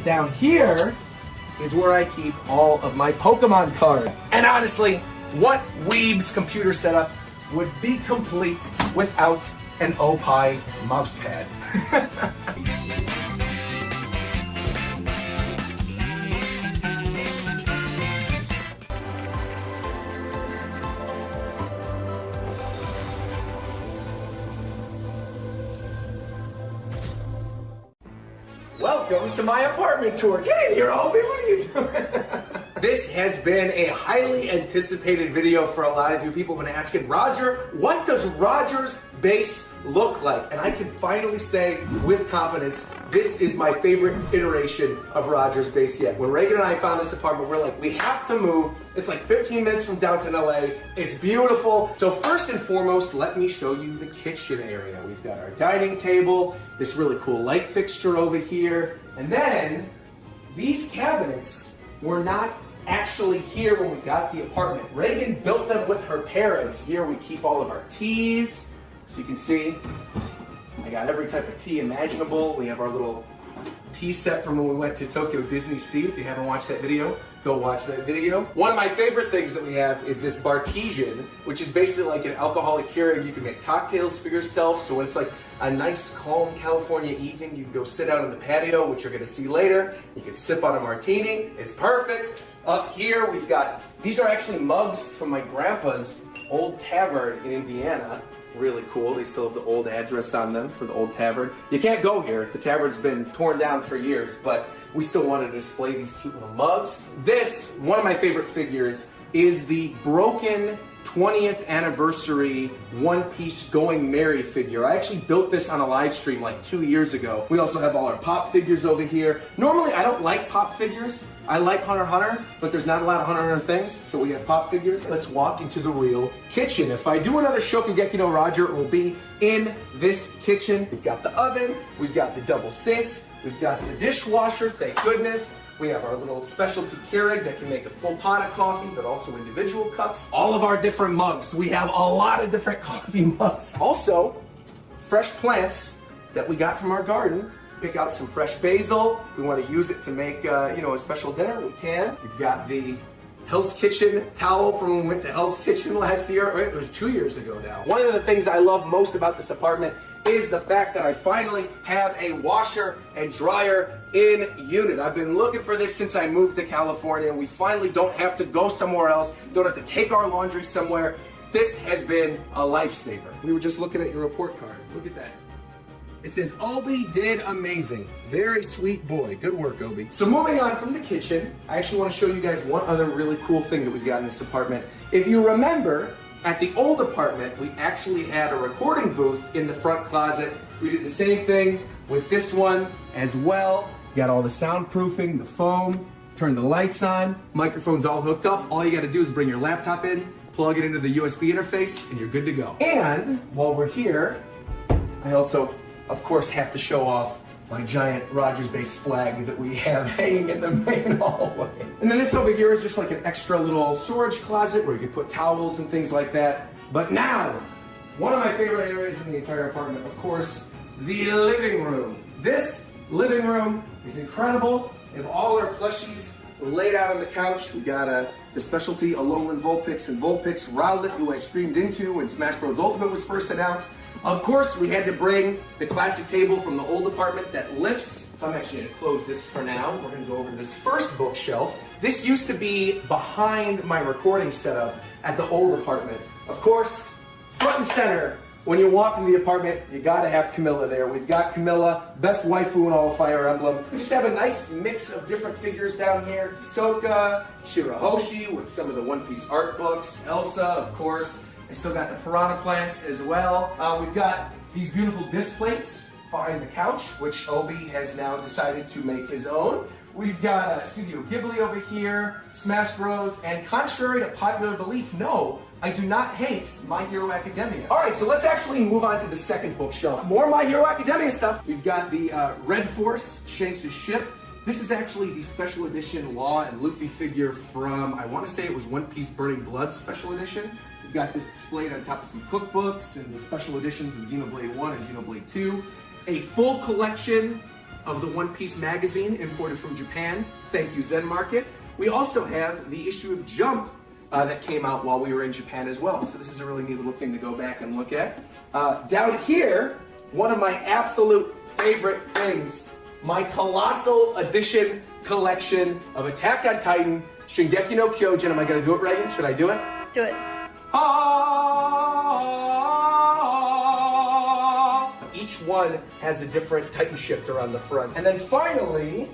But down here is where I keep all of my Pokemon cards. And honestly, what weeb's computer setup would be complete without an Opie mouse pad? Welcome to my apartment tour. Get in here, Obi. What are you doing? This has been a highly anticipated video for a lot of you. People have been asking, Roger, what does RogersBase look like? And I can finally say with confidence, this is my favorite iteration of RogersBase yet. When Reagan and I found this apartment, we're like, we have to move. It's like 15 minutes from downtown LA. It's beautiful. So first and foremost, let me show you the kitchen area. We've got our dining table, this really cool light fixture over here. And then these cabinets were not actually here when we got the apartment. Reagan built them with her parents. Here we keep all of our teas. So you can see, I got every type of tea imaginable. We have our little tea set from when we went to Tokyo Disney Sea. If you haven't watched that video, go watch that video. One of my favorite things that we have is this Bartesian, which is basically like an alcoholic Keurig. You can make cocktails for yourself. So when it's like a nice, calm California evening, you can go sit out on the patio, which you're gonna see later. You can sip on a martini. It's perfect. Up here, we've got, these are actually mugs from my grandpa's old tavern in Indiana. Really cool. They still have the old address on them for the old tavern. You can't go here. The tavern's been torn down for years, but we still wanted to display these cute little mugs. This, one of my favorite figures, is the broken 20th anniversary One Piece Going Merry figure. I actually built this on a live stream like 2 years ago. We also have all our pop figures over here. Normally I don't like pop figures. I like Hunter x Hunter, but there's not a lot of Hunter x Hunter things, so we have pop figures. Let's walk into the real kitchen. If I do another Shokugeki no Roger, it will be in this kitchen. We've got the oven, we've got the double sinks, we've got the dishwasher, thank goodness. We have our little specialty Keurig that can make a full pot of coffee, but also individual cups. All of our different mugs. We have a lot of different coffee mugs. Also, fresh plants that we got from our garden. Pick out some fresh basil. If we want to use it to make, a special dinner, we can. We've got the Hell's Kitchen towel from when we went to Hell's Kitchen last year. It was 2 years ago now. One of the things I love most about this apartment is the fact that I finally have a washer and dryer in unit. I've been looking for this since I moved to California. We finally don't have to go somewhere else, don't have to take our laundry somewhere. This has been a lifesaver. We were just looking at your report card. Look at that. It says, Obi did amazing. Very sweet boy. Good work, Obi. So moving on from the kitchen, I actually want to show you guys one other really cool thing that we've got in this apartment. If you remember, at the old apartment, we actually had a recording booth in the front closet. We did the same thing with this one as well. Got all the soundproofing, the foam, turn the lights on, microphones all hooked up. All you got to do is bring your laptop in, plug it into the USB interface, and you're good to go. And while we're here, I also, of course, have to show off my giant RogersBase flag that we have hanging in the main hallway. And then this over here is just like an extra little storage closet where you can put towels and things like that. But now, one of my favorite areas in the entire apartment, of course, the living room. This living room is incredible. We have all our plushies laid out on the couch. We got the specialty Alolan Vulpix and Vulpix Rowlet, who I screamed into when Smash Bros. Ultimate was first announced. Of course, we had to bring the classic table from the old apartment that lifts. So I'm actually going to close this for now. We're going to go over to this first bookshelf. This used to be behind my recording setup at the old apartment. Of course, front and center, when you walk into the apartment, you got to have Camilla there. We've got Camilla, best waifu in all of Fire Emblem. We just have a nice mix of different figures down here. Hisoka, Shirahoshi with some of the One Piece art books, Elsa, of course. I still got the piranha plants as well. We've got these beautiful disc plates behind the couch, which Obi has now decided to make his own. We've got Studio Ghibli over here, Smash Bros, and contrary to popular belief, no, I do not hate My Hero Academia. All right, so let's actually move on to the second bookshelf. More My Hero Academia stuff. We've got the Red Force, Shanks' ship. This is actually the special edition Law and Luffy figure from, I want to say it was One Piece Burning Blood special edition. We've got this displayed on top of some cookbooks and the special editions of Xenoblade 1 and Xenoblade 2. A full collection of the One Piece magazine imported from Japan. Thank you, Zen Market. We also have the issue of Jump that came out while we were in Japan as well. So this is a really neat little thing to go back and look at. Down here, one of my absolute favorite things, my colossal edition collection of Attack on Titan, Shingeki no Kyojin. Am I going to do it, Reagan? Should I do it? Do it. Each one has a different Titan shifter on the front. And then finally,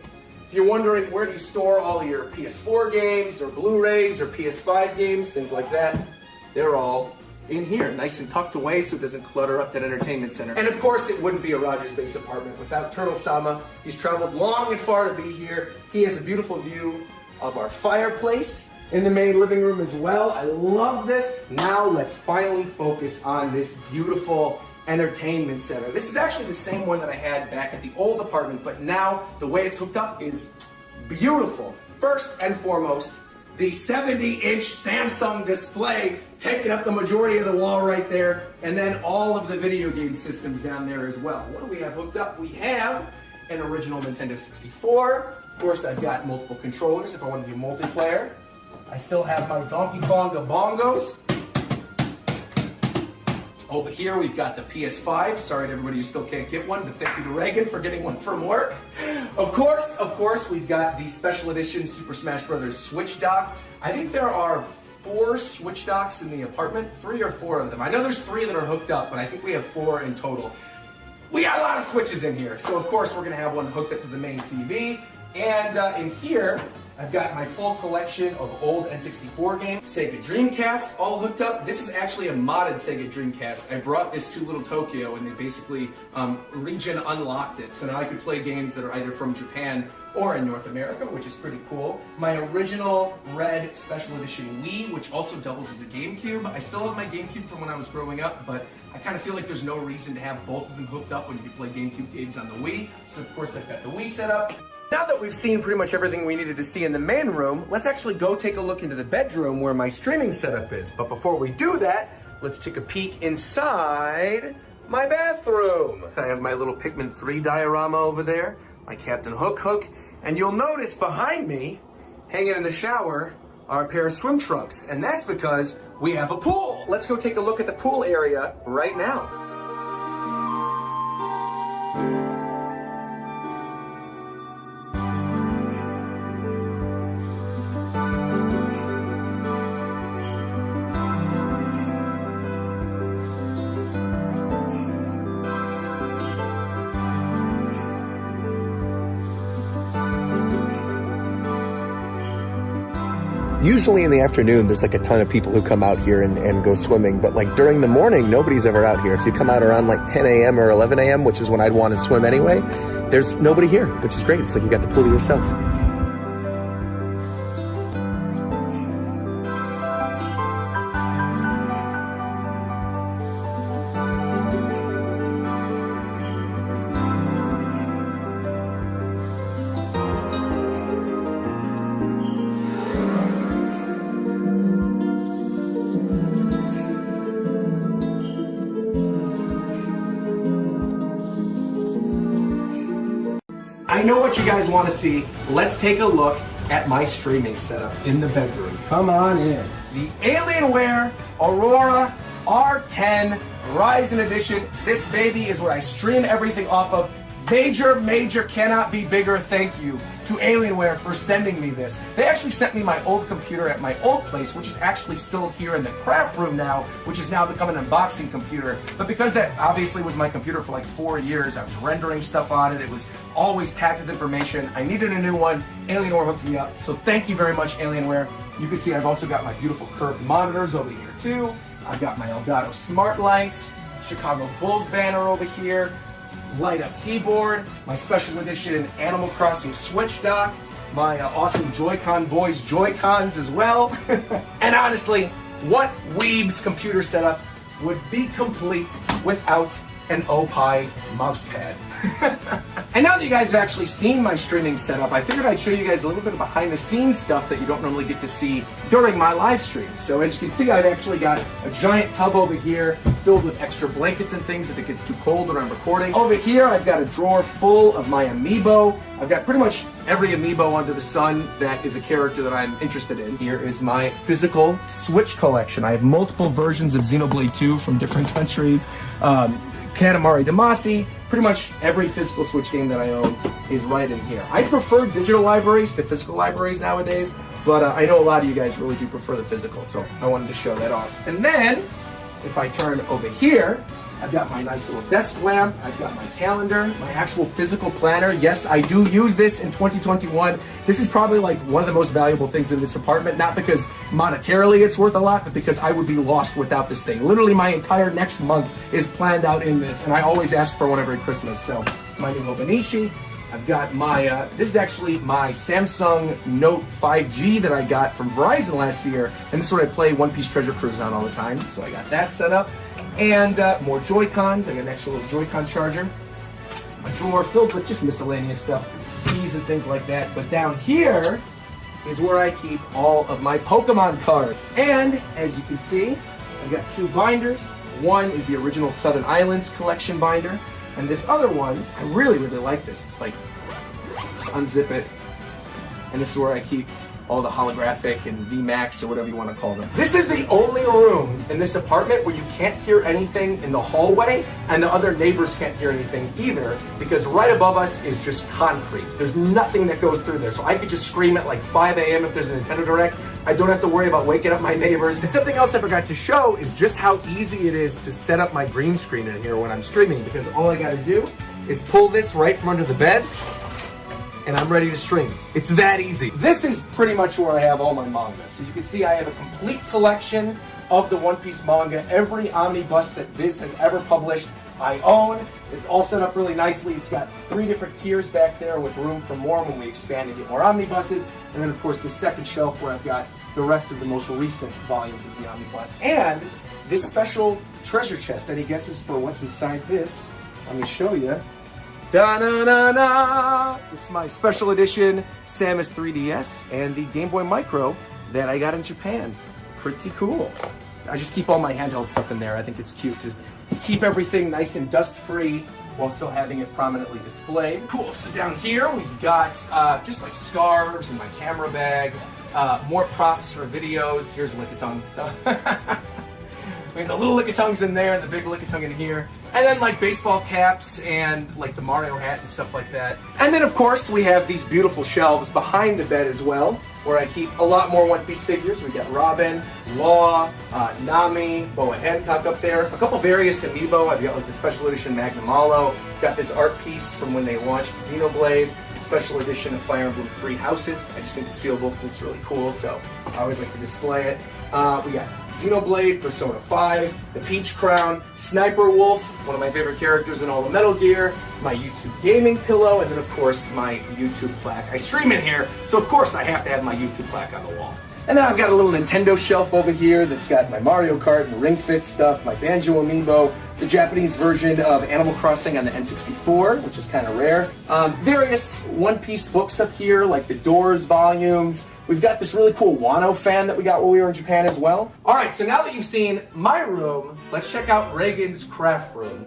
if you're wondering where do you store all your PS4 games or Blu-rays or PS5 games, things like that, they're all in here, nice and tucked away so it doesn't clutter up that entertainment center. And of course, it wouldn't be a RogersBase apartment without Turtle-sama. He's traveled long and far to be here. He has a beautiful view of our fireplace in the main living room as well. I love this. Now let's finally focus on this beautiful entertainment center. This is actually the same one that I had back at the old apartment, but now the way it's hooked up is beautiful. First and foremost, the 70-inch Samsung display taking up the majority of the wall right there, and then all of the video game systems down there as well. What do we have hooked up? We have an original Nintendo 64. Of course, I've got multiple controllers if I want to do multiplayer. I still have my Donkey Konga bongos. Over here, we've got the PS5. Sorry to everybody who still can't get one, but thank you to Reagan for getting one from work. Of course, we've got the special edition Super Smash Bros. Switch dock. I think there are 4 Switch docks in the apartment, 3 or 4 of them. I know there's 3 that are hooked up, but I think we have 4 in total. We got a lot of Switches in here, so of course we're gonna have one hooked up to the main TV. And in here, I've got my full collection of old N64 games, Sega Dreamcast, all hooked up. This is actually a modded Sega Dreamcast. I brought this to Little Tokyo and they basically region unlocked it. So now I could play games that are either from Japan or in North America, which is pretty cool. My original red special edition Wii, which also doubles as a GameCube. I still have my GameCube from when I was growing up, but I kind of feel like there's no reason to have both of them hooked up when you can play GameCube games on the Wii. So of course I've got the Wii set up. Now that we've seen pretty much everything we needed to see in the main room, let's actually go take a look into the bedroom where my streaming setup is. But before we do that, let's take a peek inside my bathroom. I have my little Pikmin 3 diorama over there, my Captain Hook, and you'll notice behind me, hanging in the shower, are a pair of swim trunks. And that's because we have a pool. Let's go take a look at the pool area right now. Usually in the afternoon, there's like a ton of people who come out here and go swimming. But like during the morning, nobody's ever out here. If you come out around like 10 a.m. or 11 a.m., which is when I'd want to swim anyway, there's nobody here, which is great. It's like you got the pool to yourself. I know what you guys want to see. Let's take a look at my streaming setup in the bedroom. Come on in. The Alienware Aurora R10 Ryzen Edition. This baby is where I stream everything off of. Major cannot be bigger thank you to Alienware for sending me this. They actually sent me my old computer at my old place, which is actually still here in the craft room now, which has now become an unboxing computer. But because that obviously was my computer for like 4 years, I was rendering stuff on it, it was always packed with information. I needed a new one. Alienware hooked me up, so thank you very much, Alienware. You can see I've also got my beautiful curved monitors over here too. I've got my Elgato Smart Lights, Chicago Bulls banner over here, light up keyboard, my special edition Animal Crossing Switch dock, my awesome Joy-Con Boys Joy-Cons as well. And honestly, what weeb's computer setup would be complete without an Opie mouse pad. And now that you guys have actually seen my streaming setup, I figured I'd show you guys a little bit of behind the scenes stuff that you don't normally get to see during my live streams. So as you can see, I've actually got a giant tub over here filled with extra blankets and things if it gets too cold when I'm recording. Over here, I've got a drawer full of my amiibo. I've got pretty much every amiibo under the sun that is a character that I'm interested in. Here is my physical Switch collection. I have multiple versions of Xenoblade 2 from different countries. Katamari Damacy, pretty much every physical Switch game that I own is right in here. I prefer digital libraries to physical libraries nowadays, but I know a lot of you guys really do prefer the physical, so I wanted to show that off. And then, if I turn over here, I've got my nice little desk lamp, I've got my calendar, my actual physical planner. Yes, I do use this in 2021. This is probably like one of the most valuable things in this apartment, not because monetarily it's worth a lot, but because I would be lost without this thing. Literally my entire next month is planned out in this, and I always ask for one every Christmas. So, my new Hobonichi. I've got my, this is actually my Samsung Note 5G that I got from Verizon last year, and this is what I play One Piece Treasure Cruise on all the time, so I got that set up. And more Joy-Cons. I got an extra little Joy-Con charger. A drawer filled with just miscellaneous stuff, keys and things like that. But down here is where I keep all of my Pokemon cards. And as you can see, I've got two binders. One is the original Southern Islands collection binder, and this other one, I really, really like this. It's like, just unzip it, and this is where I keep all the holographic and VMAX or whatever you want to call them. This is the only room in this apartment where you can't hear anything in the hallway, and the other neighbors can't hear anything either, because right above us is just concrete. There's nothing that goes through there, so I could just scream at like 5 a.m. if there's a Nintendo Direct. I don't have to worry about waking up my neighbors. And something else I forgot to show is just how easy it is to set up my green screen in here when I'm streaming, because all I gotta do is pull this right from under the bed, and I'm ready to stream. It's that easy. This is pretty much where I have all my manga. So you can see I have a complete collection of the One Piece manga. Every omnibus that Viz has ever published, I own. It's all set up really nicely. It's got 3 different tiers back there with room for more when we expand and get more omnibuses. And then of course the second shelf where I've got the rest of the most recent volumes of the omnibus. And this special treasure chest. Any guesses for what's inside this? Let me show you. Da-na-na-na! It's my special edition Samus 3DS and the Game Boy Micro that I got in Japan. Pretty cool. I just keep all my handheld stuff in there. I think it's cute to keep everything nice and dust-free while still having it prominently displayed. Cool, so down here we've got just like scarves and my camera bag, more props for videos. Here's Lickitung stuff. I mean, the little Lickitungs in there and the big Lickitung in here. And then like baseball caps and like the Mario hat and stuff like that. And then of course we have these beautiful shelves behind the bed as well, where I keep a lot more One Piece figures. We got Robin, Law, Nami, Boa Hancock up there. A couple various amiibo. I've got like the special edition Magnum Hollow. Got this art piece from when they launched Xenoblade. Special edition of Fire Emblem Three Houses. I just think the steelbook looks really cool, so I always like to display it. We got Xenoblade, Persona 5, the Peach Crown, Sniper Wolf, one of my favorite characters in all the Metal Gear, my YouTube gaming pillow, and then of course my YouTube plaque. I stream in here, so of course I have to have my YouTube plaque on the wall. And then I've got a little Nintendo shelf over here that's got my Mario Kart and Ring Fit stuff, my Banjo Amiibo, the Japanese version of Animal Crossing on the N64, which is kind of rare. Various One Piece books up here, like the Doors volumes. We've got this really cool Wano fan that we got while we were in Japan as well. All right, so now that you've seen my room, let's check out Reagan's craft room.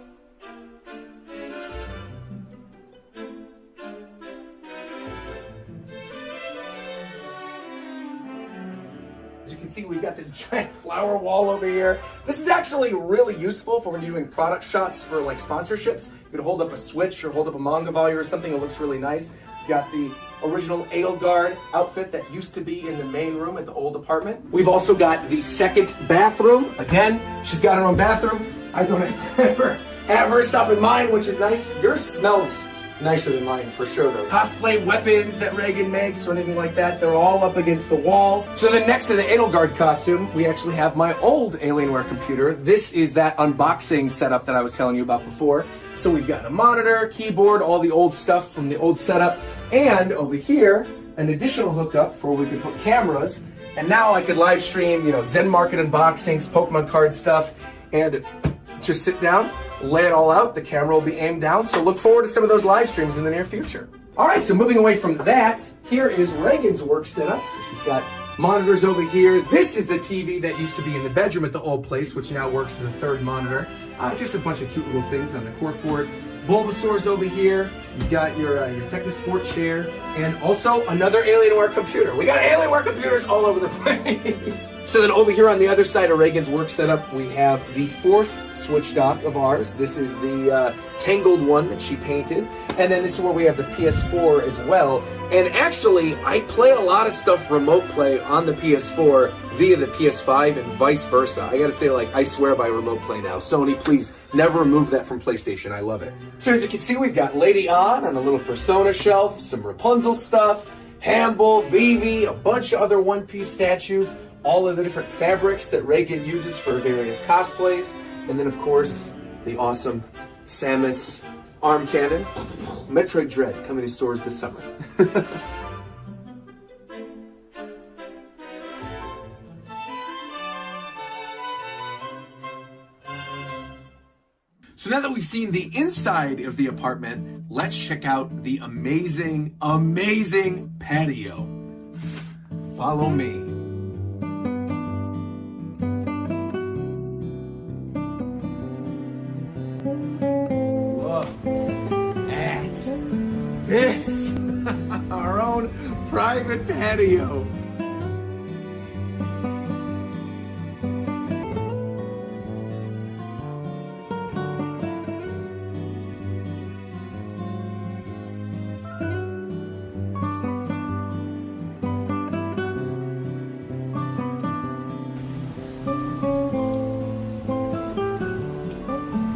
As you can see, we've got this giant flower wall over here. This is actually really useful for when you're doing product shots for like sponsorships. You could hold up a Switch or hold up a manga volume or something. It looks really nice. We've got the original Edelgard outfit that used to be in the main room at the old apartment. We've also got the second bathroom. Again, she's got her own bathroom. I don't ever have her stuff in mine, which is nice. Yours smells nicer than mine for sure though. Cosplay weapons that Reagan makes or anything like that, they're all up against the wall. So then next to the Edelgard costume, we actually have my old Alienware computer. This is that unboxing setup that I was telling you about before. So we've got a monitor, keyboard, all the old stuff from the old setup, and over here, an additional hookup for where we could put cameras. And now I could live stream, Zen Market unboxings, Pokemon card stuff, and just sit down lay it all out. The camera will be aimed down, so look forward to some of those live streams in the near future. All right, so moving away from that, here is Reagan's work setup. So she's got monitors over here. This is the TV that used to be in the bedroom at the old place, which now works as a third monitor. Just a bunch of cute little things on the corkboard. Bulbasaur's over here. You've got your Technosport chair, and also another Alienware computer. We got Alienware computers all over the place. So then over here on the other side of Reagan's work setup, we have the fourth switch dock of ours. This is the Tangled one that she painted. And then this is where we have the PS4 as well. And actually, I play a lot of stuff remote play on the PS4 via the PS5 and vice versa. I gotta say, like, I swear by remote play now. Sony, please never remove that from PlayStation. I love it. So as you can see, we've got Lady on a little Persona shelf, some Rapunzel stuff, Hamble, Vivi, a bunch of other One Piece statues, all of the different fabrics that Reagan uses for various cosplays, and then of course, the awesome Samus arm cannon. Metroid Dread coming to stores this summer. So now that we've seen the inside of the apartment, let's check out the amazing, amazing patio. Follow me. Look at this, our own private patio.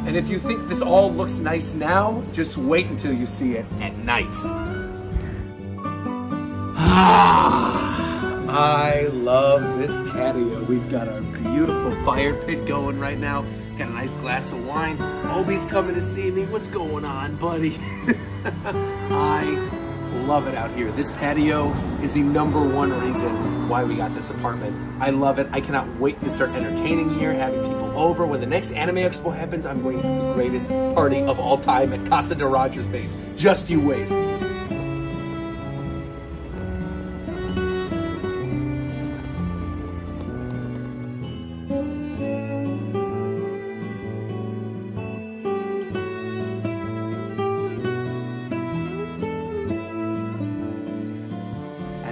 And if you think this all looks nice now, just wait until you see it at night. I love this patio. We've got our beautiful fire pit going right now. Got a nice glass of wine. Obi's coming to see me. What's going on, buddy? I love it out here. This patio is the #1 reason why we got this apartment. I love it. I cannot wait to start entertaining here, having people over. When the next Anime Expo happens, I'm going to have the greatest party of all time at Casa de RogersBase. Just you wait.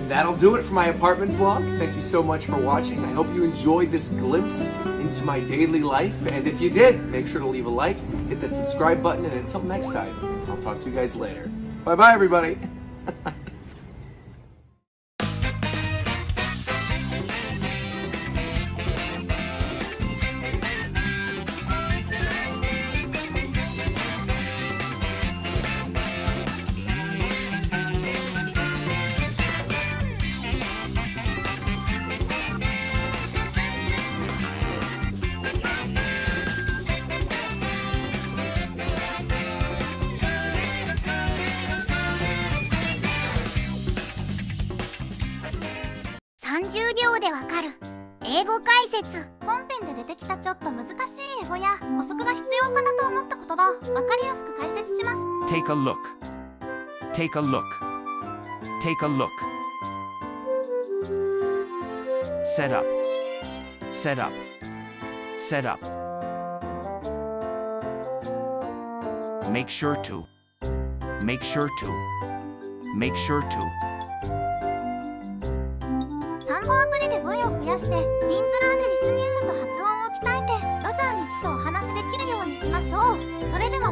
That'll do it for my apartment vlog. Thank you so much for watching. I hope you enjoyed this glimpse into my daily life. And if you did, make sure to leave a like, hit that subscribe button, and until next time, I'll talk to you guys later. Bye-bye, everybody.30秒でわかる英語解説。本編で出てきたちょっと難しい英語や補足が必要かなと思った言葉をわかりやすく解説します。 Take a look. Take a look. Take a look. Set up. Set up. Set up. Make sure to. Make sure to. Make sure to. 単語アプリで語彙を増やして、ティンズラーでリスニングと発音を鍛えて、ロジャーにきとお話しできるようにしましょう。それでは